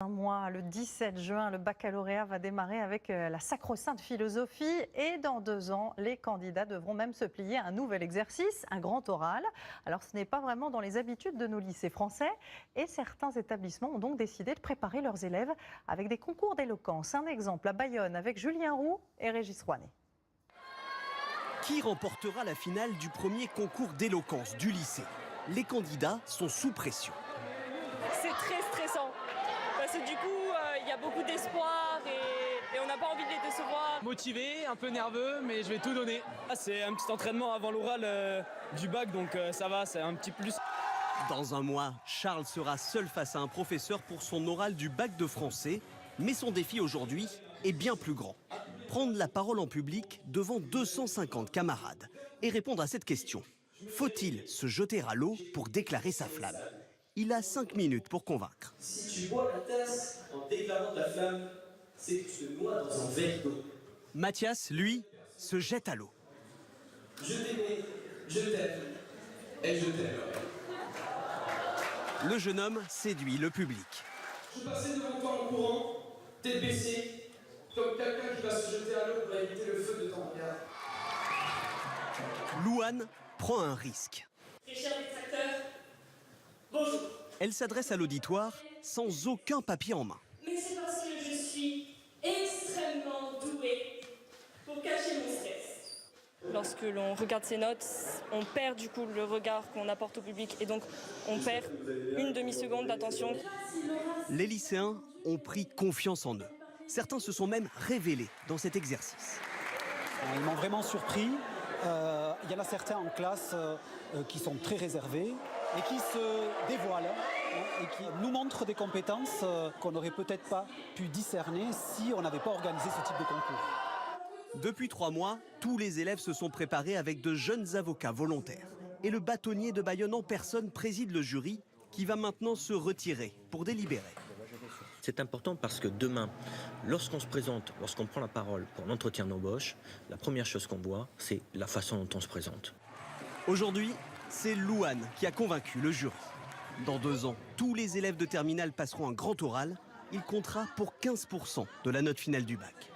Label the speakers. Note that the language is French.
Speaker 1: Un mois, le 17 juin, le baccalauréat va démarrer avec la sacro-sainte philosophie et dans 2 ans, les candidats devront même se plier à un nouvel exercice, un grand oral. Alors ce n'est pas vraiment dans les habitudes de nos lycées français et certains établissements ont donc décidé de préparer leurs élèves avec des concours d'éloquence. Un exemple à Bayonne avec Julien Roux et Régis Rouanet.
Speaker 2: Qui remportera la finale du premier concours d'éloquence du lycée? Les candidats sont sous pression.
Speaker 3: C'est très stressant parce que du coup il y a beaucoup d'espoir et on n'a pas envie de les décevoir.
Speaker 4: Motivé, un peu nerveux, mais je vais tout donner.
Speaker 5: C'est un petit entraînement avant l'oral du bac, donc ça va, c'est un petit plus.
Speaker 2: Dans un mois, Charles sera seul face à un professeur pour son oral du bac de français. Mais son défi aujourd'hui est bien plus grand. Prendre la parole en public devant 250 camarades et répondre à cette question. Faut-il se jeter à l'eau pour déclarer sa flamme? Il a 5 minutes pour convaincre.
Speaker 6: Si tu bois la tasse en déclarant ta flamme, c'est que tu te noies dans un verre d'eau.
Speaker 2: Mathias, lui, se jette à l'eau.
Speaker 6: Je t'aimais, je t'aime, et je t'aime.
Speaker 2: Le jeune homme séduit le public.
Speaker 6: Je passais devant toi en courant, tête baissée, comme quelqu'un qui va se jeter à l'eau pour éviter le feu de ton regard.
Speaker 2: Louane prend un risque.
Speaker 3: Très chers détracteurs, bonjour.
Speaker 2: Elle s'adresse à l'auditoire sans aucun papier en main.
Speaker 3: Mais c'est parce que je suis extrêmement douée pour cacher mon stress. Lorsque l'on regarde ses notes, on perd du coup le regard qu'on apporte au public et donc on perd une demi-seconde d'attention.
Speaker 2: Les lycéens ont pris confiance en eux. Certains se sont même révélés dans cet exercice.
Speaker 7: Ils m'ont vraiment surpris. Il y en a certains en classe qui sont très réservés et qui se dévoilent et qui nous montrent des compétences qu'on n'aurait peut-être pas pu discerner si on n'avait pas organisé ce type de concours.
Speaker 2: Depuis 3 mois, tous les élèves se sont préparés avec de jeunes avocats volontaires. Et le bâtonnier de Bayonne en personne préside le jury qui va maintenant se retirer pour délibérer.
Speaker 8: C'est important parce que demain, lorsqu'on se présente, lorsqu'on prend la parole pour l'entretien d'embauche, la première chose qu'on voit, c'est la façon dont on se présente.
Speaker 2: Aujourd'hui, c'est Louane qui a convaincu le jury. Dans 2 ans, tous les élèves de terminale passeront un grand oral. Il comptera pour 15% de la note finale du bac.